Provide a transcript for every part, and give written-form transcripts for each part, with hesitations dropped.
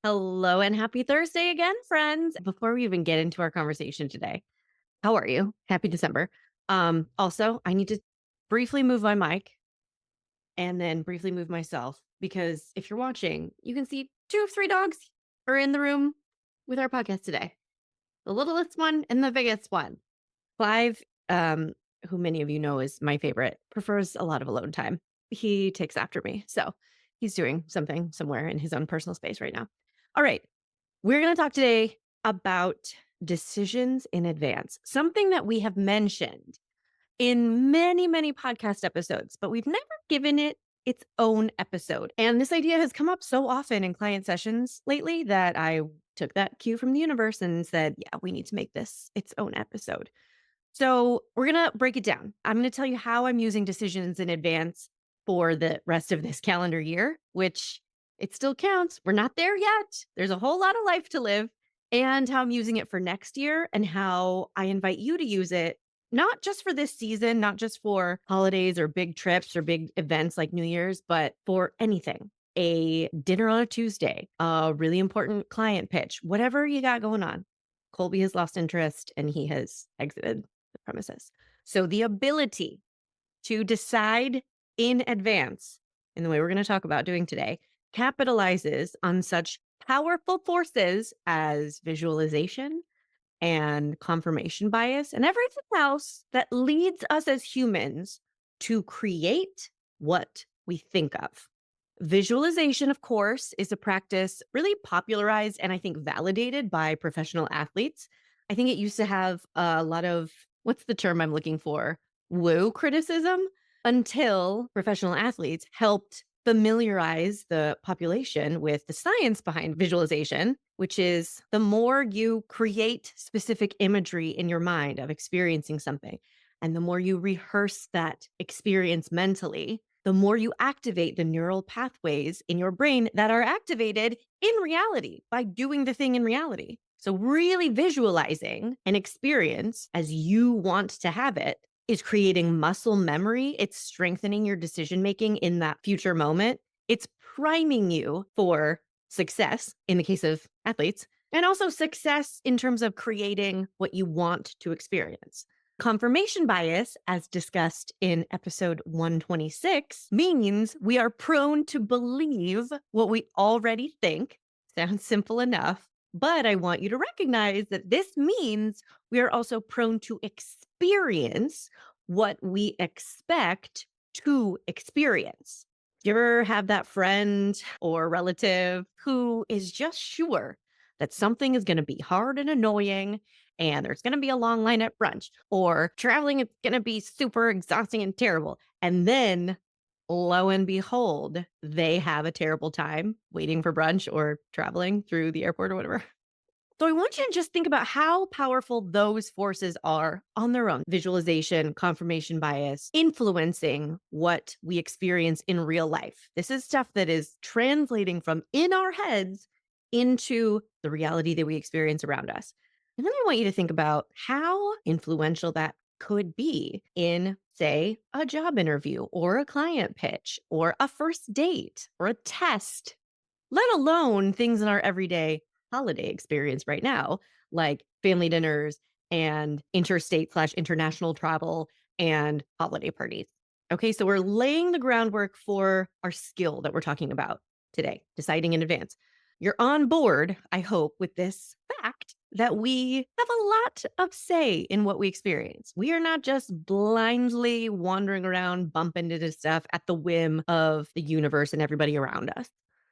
Hello and happy Thursday again, friends. Before we even get into our conversation today, how are you? Happy December. Also, I need to briefly move my mic and then briefly move myself because if you're watching, you can see two of three dogs are in the room with our podcast today. The littlest one and the biggest one. Clive, who many of you know is my favorite, prefers a lot of alone time. He takes after me. So he's doing something somewhere in his own personal space right now. All right. We're going to talk today about decisions in advance, something that we have mentioned in many, many podcast episodes, but we've never given it its own episode. And this idea has come up so often in client sessions lately that I took that cue from the universe and said, yeah, we need to make this its own episode. So we're going to break it down. I'm going to tell you how I'm using decisions in advance for the rest of this calendar year, which it still counts. We're not there yet. There's a whole lot of life to live, and how I'm using it for next year and how I invite you to use it, not just for this season, not just for holidays or big trips or big events like New Year's, but for anything. A dinner on a Tuesday, a really important client pitch, whatever you got going on. Colby has lost interest and he has exited the premises. So the ability to decide in advance in the way we're going to talk about doing today capitalizes on such powerful forces as visualization and confirmation bias and everything else that leads us as humans to create what we think of. Visualization, of course, is a practice really popularized and I think validated by professional athletes. I think it used to have a lot of, what's the term I'm looking for? Woo criticism until professional athletes helped familiarize the population with the science behind visualization, which is the more you create specific imagery in your mind of experiencing something, and the more you rehearse that experience mentally, the more you activate the neural pathways in your brain that are activated in reality by doing the thing in reality. So, really visualizing an experience as you want to have it is creating muscle memory. It's strengthening your decision making in that future moment. It's priming you for success in the case of athletes, and also success in terms of creating what you want to experience. Confirmation bias, as discussed in episode 126, means we are prone to believe what we already think. Sounds simple enough. But I want you to recognize that this means we are also prone to experience what we expect to experience. Do you ever have that friend or relative who is just sure that something is going to be hard and annoying and there's going to be a long line at brunch or traveling is going to be super exhausting and terrible? And then lo and behold, they have a terrible time waiting for brunch or traveling through the airport or whatever. So I want you to just think about how powerful those forces are on their own. Visualization, confirmation bias, influencing what we experience in real life. This is stuff that is translating from in our heads into the reality that we experience around us. And then I want you to think about how influential that could be in, say, a job interview or a client pitch or a first date or a test, let alone things in our everyday holiday experience right now, like family dinners and interstate/international travel and holiday parties. Okay, so we're laying the groundwork for our skill that we're talking about today, deciding in advance. You're on board, I hope, with this fact that we have a lot of say in what we experience. We are not just blindly wandering around, bumping into stuff at the whim of the universe and everybody around us.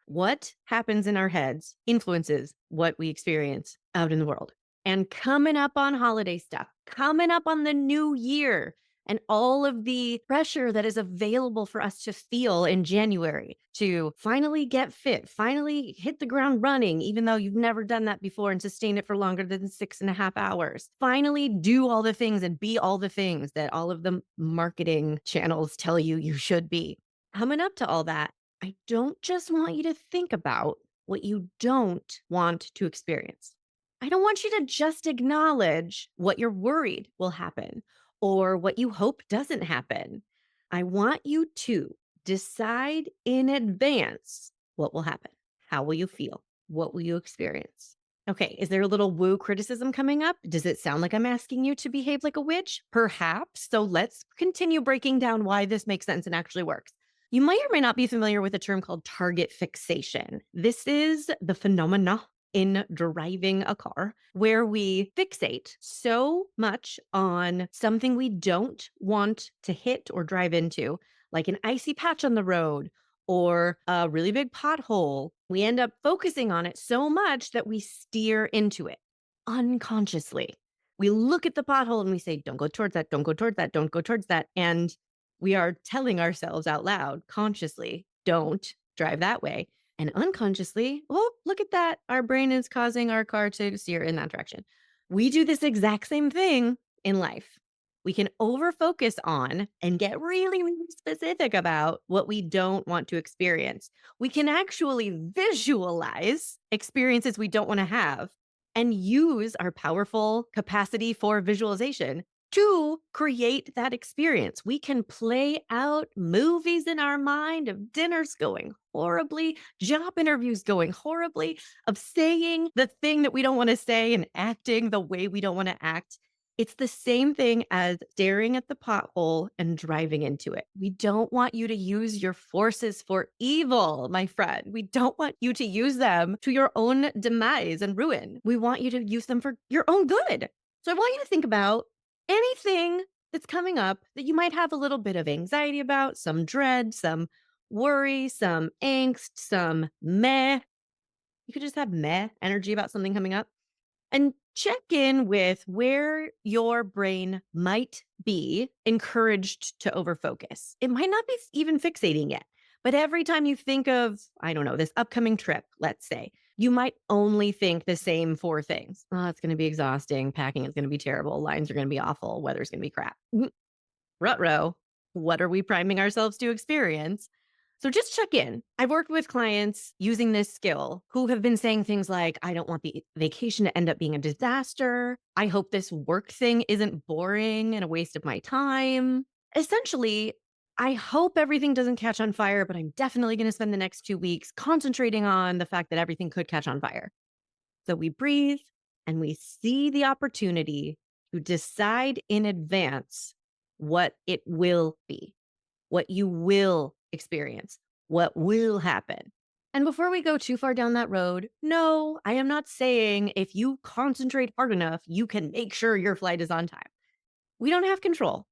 What happens in our heads influences what we experience out in the world. And coming up on holiday stuff, coming up on the new year, and all of the pressure that is available for us to feel in January to finally get fit, finally hit the ground running, even though you've never done that before and sustained it for longer than 6.5 hours. Finally do all the things and be all the things that all of the marketing channels tell you you should be. Coming up to all that, I don't just want you to think about what you don't want to experience. I don't want you to just acknowledge what you're worried will happen or what you hope doesn't happen. I want you to decide in advance what will happen. How will you feel? what will you experience? Okay, is there a little woo criticism coming up? Does it sound like I'm asking you to behave like a witch? Perhaps. So let's continue breaking down why this makes sense and actually works. You might or may not be familiar with a term called target fixation. This is the phenomena in driving a car where we fixate so much on something we don't want to hit or drive into, like an icy patch on the road or a really big pothole. We end up focusing on it so much that we steer into it unconsciously. We look at the pothole and we say, don't go towards that, don't go towards that, don't go towards that. And we are telling ourselves out loud, consciously, don't drive that way. And unconsciously, oh, look at that. Our brain is causing our car to steer in that direction. We do this exact same thing in life. We can over focus on and get really, really specific about what we don't want to experience. We can actually visualize experiences we don't want to have and use our powerful capacity for visualization to create that experience. We can play out movies in our mind of dinners going horribly, job interviews going horribly, of saying the thing that we don't want to say and acting the way we don't want to act. It's the same thing as staring at the pothole and driving into it. We don't want you to use your forces for evil, my friend. We don't want you to use them to your own demise and ruin. We want you to use them for your own good. So I want you to think about anything that's coming up that you might have a little bit of anxiety about, some dread, some worry, some angst, some meh. You could just have meh energy about something coming up and check in with where your brain might be encouraged to overfocus. It might not be even fixating yet, but every time you think of, I don't know, this upcoming trip, let's say, you might only think the same four things. Oh, it's going to be exhausting. Packing is going to be terrible. Lines are going to be awful. Weather's going to be crap. Rutro, what are we priming ourselves to experience? So just check in. I've worked with clients using this skill who have been saying things like, I don't want the vacation to end up being a disaster. I hope this work thing isn't boring and a waste of my time. Essentially, I hope everything doesn't catch on fire, but I'm definitely going to spend the next 2 weeks concentrating on the fact that everything could catch on fire. So we breathe and we see the opportunity to decide in advance what it will be, what you will experience, what will happen. And before we go too far down that road, no, I am not saying if you concentrate hard enough, you can make sure your flight is on time. We don't have control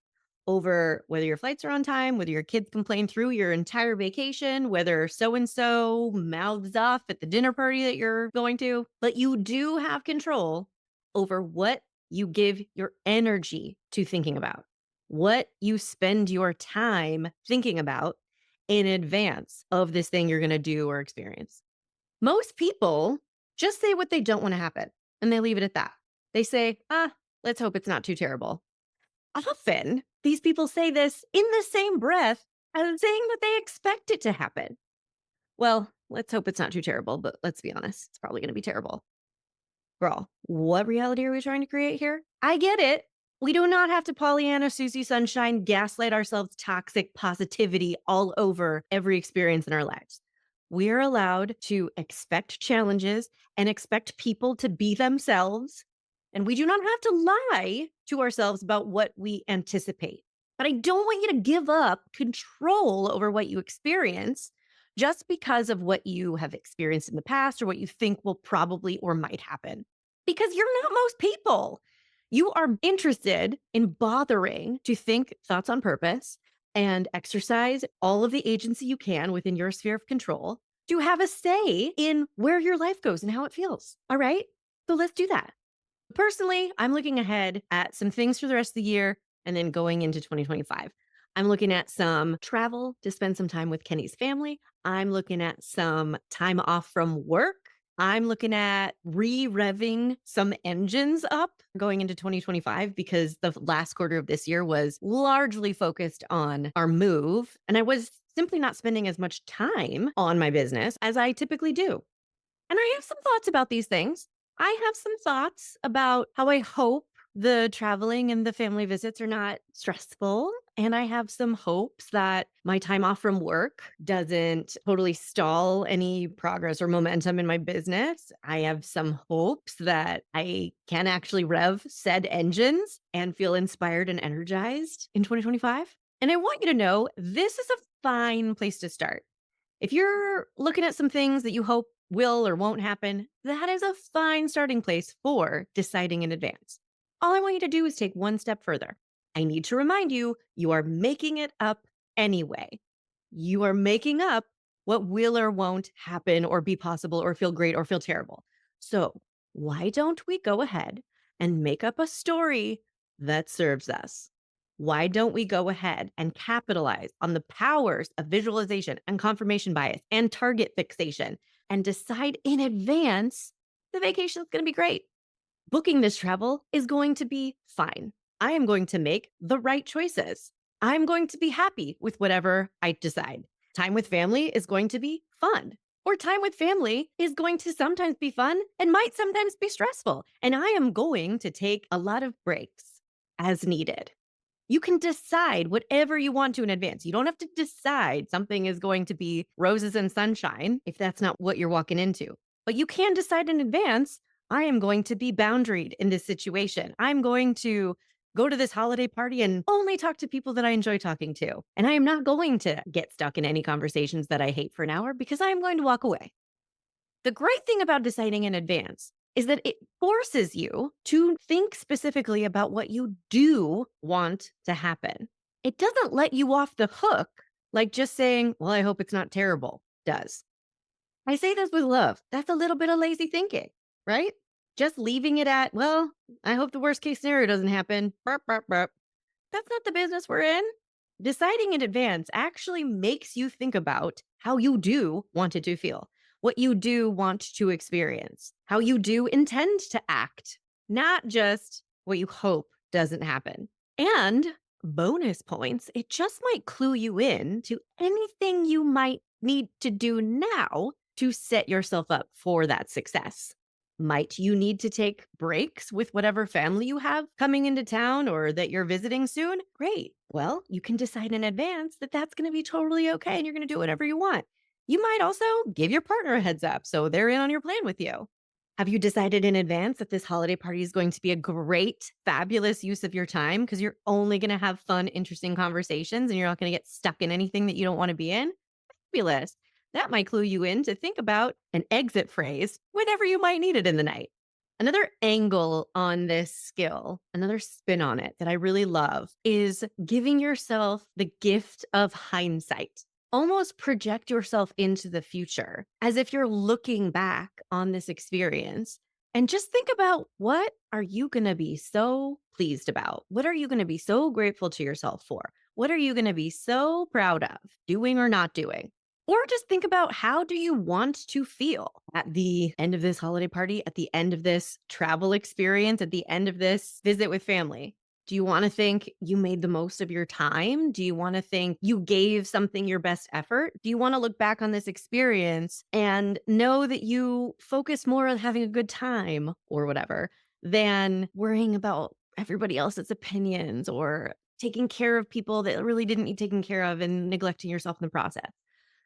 over whether your flights are on time, whether your kids complain through your entire vacation, whether so and so mouths off at the dinner party that you're going to, but you do have control over what you give your energy to thinking about, what you spend your time thinking about in advance of this thing you're going to do or experience. Most people just say what they don't want to happen and they leave it at that. They say, let's hope it's not too terrible. Often, these people say this in the same breath as saying that they expect it to happen. Well, let's hope it's not too terrible, but let's be honest, it's probably going to be terrible. Girl, what reality are we trying to create here? I get it. We do not have to Pollyanna, Susie Sunshine, gaslight ourselves toxic positivity all over every experience in our lives. We're allowed to expect challenges and expect people to be themselves. And we do not have to lie to ourselves about what we anticipate. But I don't want you to give up control over what you experience just because of what you have experienced in the past or what you think will probably or might happen. Because you're not most people. You are interested in bothering to think thoughts on purpose and exercise all of the agency you can within your sphere of control to have a say in where your life goes and how it feels. All right. So let's do that. Personally, I'm looking ahead at some things for the rest of the year and then going into 2025. I'm looking at some travel to spend some time with Kenny's family. I'm looking at some time off from work. I'm looking at re-revving some engines up going into 2025 because the last quarter of this year was largely focused on our move. And I was simply not spending as much time on my business as I typically do. And I have some thoughts about these things. I have some thoughts about how I hope The traveling and the family visits are not stressful. And I have some hopes that my time off from work doesn't totally stall any progress or momentum in my business. I have some hopes that I can actually rev said engines and feel inspired and energized in 2025. And I want you to know this is a fine place to start. If you're looking at some things that you hope will or won't happen, that is a fine starting place for deciding in advance. All I want you to do is take one step further. I need to remind you, you are making it up anyway. You are making up what will or won't happen or be possible or feel great or feel terrible. So, why don't we go ahead and make up a story that serves us? Why don't we go ahead and capitalize on the powers of visualization and confirmation bias and target fixation and decide in advance the vacation is going to be great? Booking this travel is going to be fine. I am going to make the right choices. I'm going to be happy with whatever I decide. Time with family is going to be fun. Or time with family is going to sometimes be fun and might sometimes be stressful. And I am going to take a lot of breaks as needed. You can decide whatever you want to in advance. You don't have to decide something is going to be roses and sunshine if that's not what you're walking into. But you can decide in advance, I am going to be boundaried in this situation. I'm going to go to this holiday party and only talk to people that I enjoy talking to. And I am not going to get stuck in any conversations that I hate for an hour because I am going to walk away. The great thing about deciding in advance is that it forces you to think specifically about what you do want to happen. It doesn't let you off the hook like just saying, well, I hope it's not terrible does. I say this with love. That's a little bit of lazy thinking, right? Just leaving it at, well, I hope the worst case scenario doesn't happen. Burp, burp, burp. That's not the business we're in. Deciding in advance actually makes you think about how you do want it to feel, what you do want to experience, how you do intend to act, not just what you hope doesn't happen. And bonus points, it just might clue you in to anything you might need to do now to set yourself up for that success. Might you need to take breaks with whatever family you have coming into town or that you're visiting soon? Great. Well, you can decide in advance that that's going to be totally okay and you're going to do whatever you want. You might also give your partner a heads up so they're in on your plan with you. Have you decided in advance that this holiday party is going to be a great, fabulous use of your time because you're only going to have fun, interesting conversations and you're not going to get stuck in anything that you don't want to be in? Fabulous. That might clue you in to think about an exit phrase whenever you might need it in the night. Another angle on this skill, another spin on it that I really love is giving yourself the gift of hindsight. Almost project yourself into the future as if you're looking back on this experience and just think about what are you going to be so pleased about? What are you going to be so grateful to yourself for? What are you going to be so proud of doing or not doing? Or just think about how do you want to feel at the end of this holiday party, at the end of this travel experience, at the end of this visit with family? Do you want to think you made the most of your time? Do you want to think you gave something your best effort? Do you want to look back on this experience and know that you focus more on having a good time or whatever than worrying about everybody else's opinions or taking care of people that really didn't need taken care of and neglecting yourself in the process?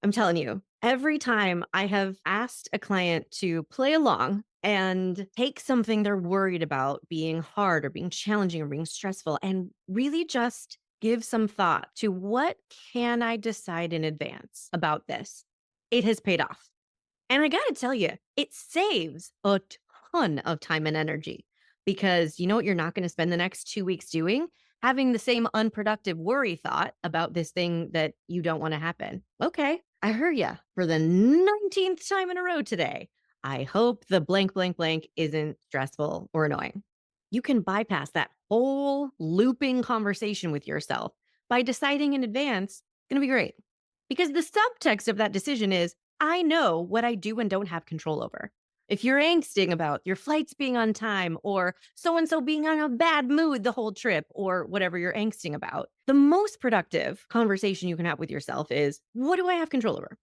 I'm telling you, every time I have asked a client to play along and take something they're worried about being hard or being challenging or being stressful and really just give some thought to what can I decide in advance about this, it has paid off. And I got to tell you, it saves a ton of time and energy because you know what you're not going to spend the next 2 weeks doing? Having the same unproductive worry thought about this thing that you don't want to happen. Okay, I heard you for the 19th time in a row today. I hope the blank, blank, blank isn't stressful or annoying. You can bypass that whole looping conversation with yourself by deciding in advance it's going to be great. Because the subtext of that decision is I know what I do and don't have control over. If you're angsting about your flights being on time or so and so being on a bad mood the whole trip or whatever you're angsting about, the most productive conversation you can have with yourself is what do I have control over?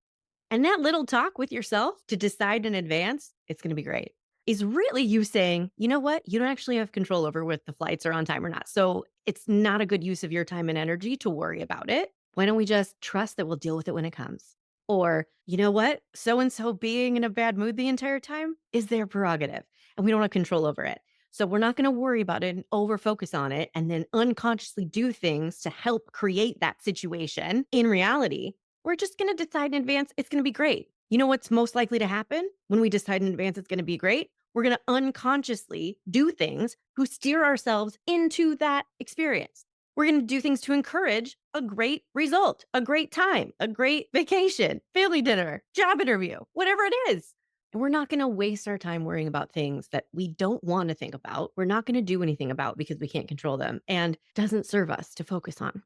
And that little talk with yourself to decide in advance, it's going to be great. is really you saying, you know what? You don't actually have control over if the flights are on time or not. So it's not a good use of your time and energy to worry about it. Why don't we just trust that we'll deal with it when it comes? Or, you know what? So and so being in a bad mood the entire time is their prerogative and we don't have control over it. So we're not going to worry about it and over focus on it and then unconsciously do things to help create that situation. In reality, we're just going to decide in advance it's going to be great. You know what's most likely to happen when we decide in advance it's going to be great? We're going to unconsciously do things to steer ourselves into that experience. We're going to do things to encourage a great result, a great time, a great vacation, family dinner, job interview, whatever it is. And we're not going to waste our time worrying about things that we don't want to think about. We're not going to do anything about because we can't control them and doesn't serve us to focus on.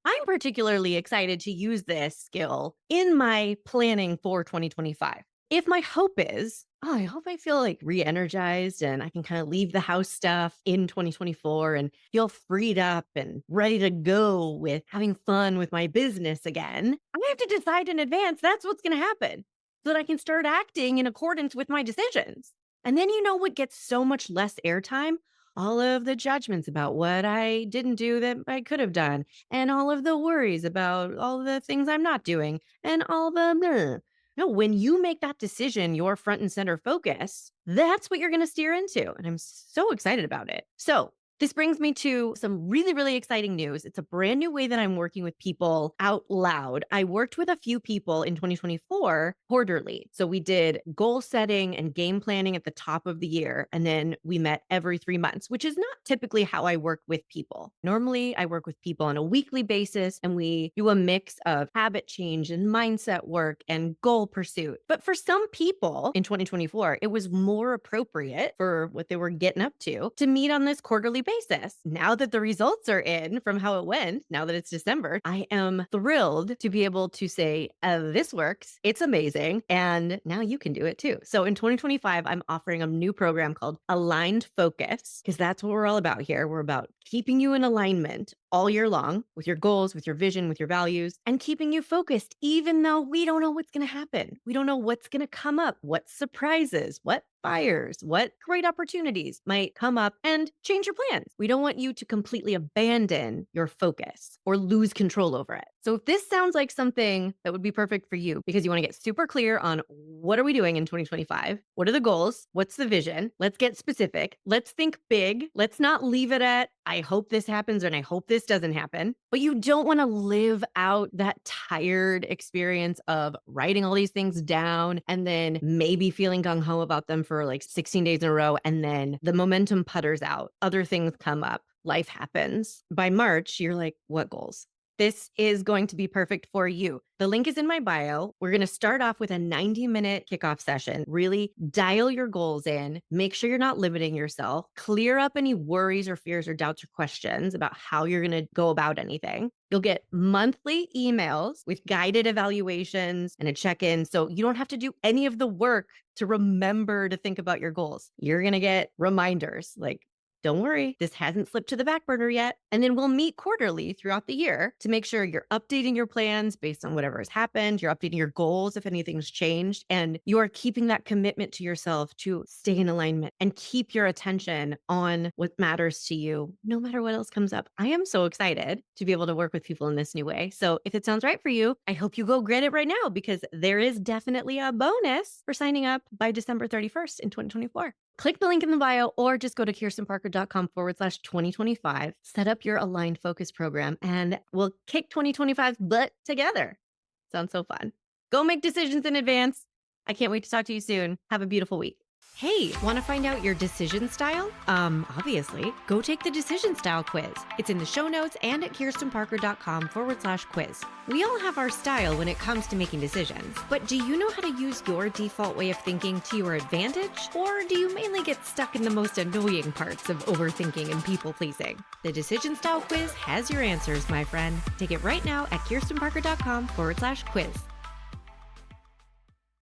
I'm particularly excited to use this skill in my planning for 2025. If my hope is, I hope I feel like re energized and I can kind of leave the house stuff in 2024 and feel freed up and ready to go with having fun with my business again. I have to decide in advance that's what's going to happen so that I can start acting in accordance with my decisions. And then you know what gets so much less airtime? All of the judgments about what I didn't do that I could have done, and all of the worries about all the things I'm not doing, and all the bleh. No, when you make that decision your front and center focus, that's what you're going to steer into. And I'm so excited about it. So, this brings me to some really, really exciting news. It's a brand new way that I'm working with people out loud. I worked with a few people in 2024 quarterly. So we did goal setting and game planning at the top of the year. And then we met every 3 months, which is not typically how I work with people. Normally, I work with people on a weekly basis and we do a mix of habit change and mindset work and goal pursuit. But for some people in 2024, it was more appropriate for what they were getting up to meet on this quarterly basis. Now that the results are in from how it went, now that it's December, I am thrilled to be able to say, this works. It's amazing. And now you can do it too. So in 2025, I'm offering a new program called Aligned Focus, because that's what we're all about here. We're about keeping you in alignment all year long with your goals, with your vision, with your values, and keeping you focused, even though we don't know what's going to happen. We don't know what's going to come up, what surprises, what fires, what great opportunities might come up and change your plans. We don't want you to completely abandon your focus or lose control over it. So if this sounds like something that would be perfect for you because you want to get super clear on what are we doing in 2025? What are the goals? What's the vision? Let's get specific. Let's think big. Let's not leave it at, I hope this happens and I hope this doesn't happen. But you don't want to live out that tired experience of writing all these things down and then maybe feeling gung ho about them for like 16 days in a row. And then the momentum putters out. Other things come up. Life happens. By March, you're like, what goals? This is going to be perfect for you. The link is in my bio. We're going to start off with a 90-minute kickoff session. Really dial your goals in, make sure you're not limiting yourself, clear up any worries or fears or doubts or questions about how you're going to go about anything. You'll get monthly emails with guided evaluations and a check-in. So you don't have to do any of the work to remember to think about your goals. You're going to get reminders like, don't worry, this hasn't slipped to the back burner yet. And then we'll meet quarterly throughout the year to make sure you're updating your plans based on whatever has happened. You're updating your goals if anything's changed, and you are keeping that commitment to yourself to stay in alignment and keep your attention on what matters to you, no matter what else comes up. I am so excited to be able to work with people in this new way. So if it sounds right for you, I hope you go get it right now because there is definitely a bonus for signing up by December 31st in 2024. Click the link in the bio or just go to kirstenparker.com/2025. Set up your aligned focus program and we'll kick 2025's butt together. Sounds so fun. Go make decisions in advance. I can't wait to talk to you soon. Have a beautiful week. Hey, want to find out your decision style? Obviously, go take the decision style quiz. It's in the show notes and at kirstenparker.com/quiz. We all have our style when it comes to making decisions, but do you know how to use your default way of thinking to your advantage? Or do you mainly get stuck in the most annoying parts of overthinking and people pleasing? The decision style quiz has your answers, my friend. Take it right now at kirstenparker.com/quiz.